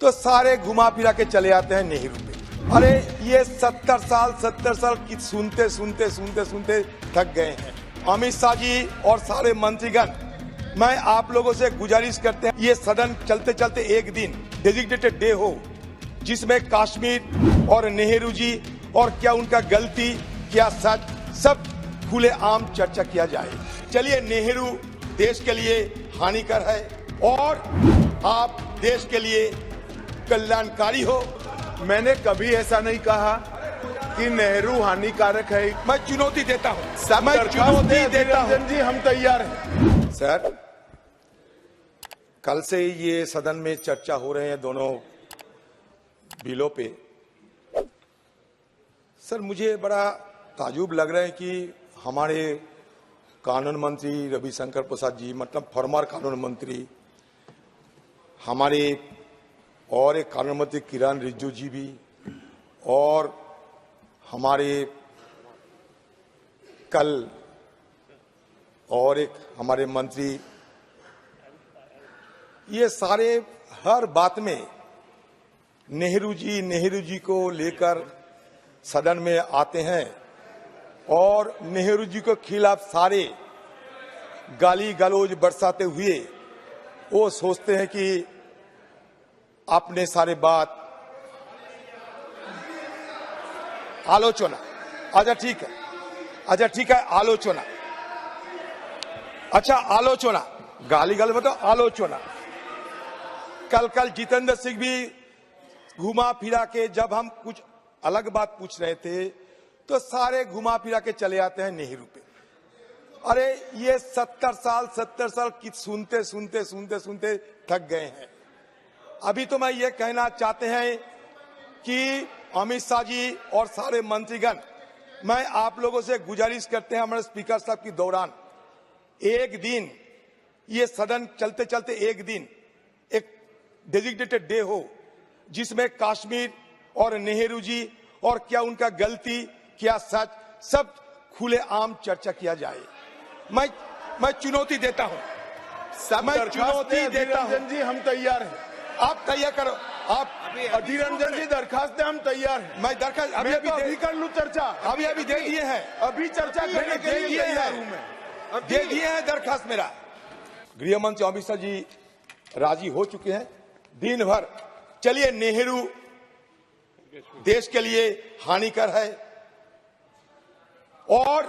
तो सारे घुमा फिरा के चले आते हैं नेहरू पे। अरे ये 70 साल की सुनते सुनते थक गए हैं। अमित शाह जी और सारे मंत्रीगण, मैं आप लोगों से गुजारिश करते हैं, ये सदन चलते चलते एक दिन डेजिग्नेटेड डे हो जिसमें कश्मीर और नेहरू जी और क्या उनका गलती क्या सच सब खुले आम चर्चा किया जाए। चलिए, नेहरू देश के लिए हानिकर है और आप देश के लिए कल्याणकारी हो। मैंने कभी ऐसा नहीं कहा कि नेहरू हानिकारक है। मैं चुनौती देता हूं, मैं चुनौती देता हूं जी, हम तैयार हैं। सर, कल से ये सदन में चर्चा हो रहे हैं दोनों बिलों पे। सर, मुझे बड़ा ताजुब लग रहा है कि हमारे कानून मंत्री रविशंकर प्रसाद जी, मतलब फॉर्मर कानून मंत्री, हमारे और एक कानून मंत्री किरण रिजिजू जी भी, और हमारे कल और एक हमारे मंत्री, ये सारे हर बात में नेहरू जी को लेकर सदन में आते हैं और नेहरू जी के खिलाफ सारे गाली गलौज बरसाते हुए वो सोचते हैं कि आपने सारे बात आलोचना, अच्छा ठीक है, आलोचना, अच्छा आलोचना, गाली गलौज मतलब आलोचना। कल जितेंद्र सिंह भी घुमा फिरा के, जब हम कुछ अलग बात पूछ रहे थे तो सारे घुमा फिरा के चले आते हैं नेहरू पे। अरे ये 70 साल की सुनते सुनते थक गए हैं। अभी तो मैं ये कहना चाहते हैं कि अमित शाह जी और सारे मंत्रीगण, मैं आप लोगों से गुजारिश करते हैं, हमारे स्पीकर साहब के दौरान एक दिन ये सदन चलते चलते एक दिन एक डेजिग्नेटेड डे हो जिसमें कश्मीर और नेहरू जी और क्या उनका गलती क्या सच सब खुले आम चर्चा किया जाए। मैं चुनौती देता हूं, मैं चुनौती देता हूं जी, हम तैयार हैं। आप तैयार करो, आप अधीर रंजन जी दरखास्त दें, हम तैयार हैं। मैं दरखास्त अभी कर लूं चर्चा, अभी दे दिए हैं, अभी चर्चा करने के लिए तैयार हूं मैं। दे दिए हैं दरखास्त मेरा। गृह मंत्री अमित शाह जी राजी हो चुके हैं दिन भर। चलिए, नेहरू देश के लिए हानिकर है और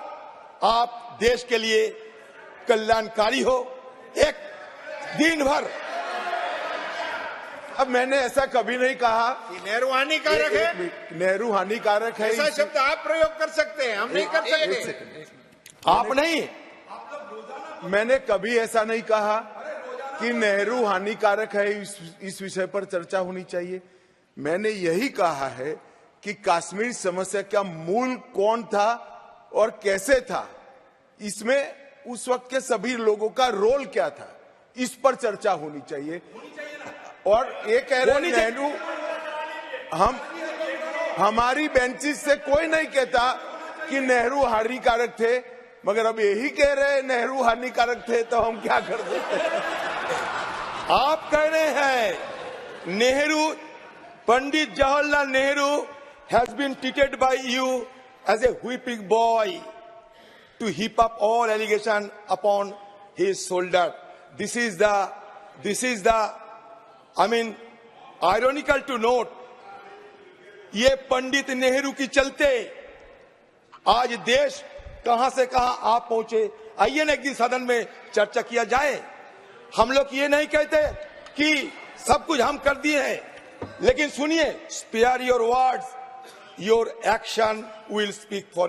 आप देश के लिए कल्याणकारी हो। एक दिन भर, अब मैंने ऐसा कभी नहीं कहा कि नेहरू हानिकारक है। नेहरू हानिकारक है, ऐसा शब्द आप प्रयोग कर सकते हैं, हम नहीं कर सकते। आप नहीं, मैंने कभी ऐसा नहीं कहा कि नेहरू हानिकारक है, इस विषय पर चर्चा होनी चाहिए। मैंने यही कहा है कि कश्मीर समस्या का मूल कौन था और कैसे था, इसमें उस वक्त के सभी लोगों का रोल क्या था, इस पर चर्चा होनी चाहिए। और ये कह रहे हैं नेहरू, हमारी बेंचेस से कोई नहीं कहता कि नेहरू हानिकारक थे, मगर अब यही कह रहे हैं नेहरू हानिकारक थे, तो हम क्या कर सकते हैं। आप कह रहे हैं Nehru, Pandit Jawaharlal Nehru has been treated by you as a whipping boy to heap up all allegation upon his shoulder. This is the I mean, ironical to note, ये पंडित नेहरू की चलते आज देश कहां से कहां आप पहुंचे। आइए ना एक दिन सदन में चर्चा किया जाए। हम लोग ये नहीं कहते कि सब कुछ हम कर दिए हैं, लेकिन सुनिए, spare your words, your action will speak for